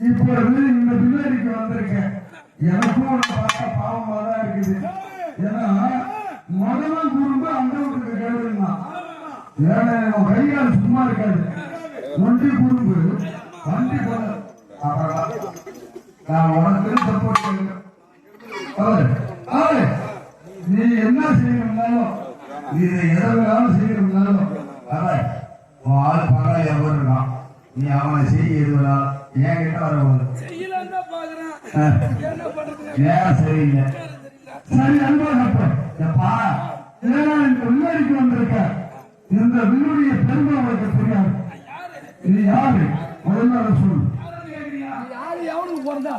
இப்பொழுது இந்த பின்னாடிக்கு வந்திருக்கேன். எனக்கும் பார்த்தா பாவமா தான் இருக்குது. ஏன்னா முதலாம் குறும்பு அந்த வீட்டுக்கு கேளுன்னா ஏன்னா கையால் சும்மா இருக்காது. ஒண்டி குறும்பு வண்டி போல நான் உனக்கு சப்போர்ட் நீ என்ன செய்யணும்னாலும் நீ எதாவது செய்யணும்னாலும் ஆள் பரவாயில்ல எவ்வளவு இருக்கான். நீ அவனை செய்ய எதுவா என்கிட்ட வரவங்க ஏன் சரியில்லை. சரி அன்பா ஏன்னா இந்த வில்லேஜுக்கு வந்திருக்க இந்த வில்லுடைய பெருமை அவருக்கு தெரியாது. இது யாரு முதல்ல சொல்லு. யாரு எவனுக்கு பிறந்தா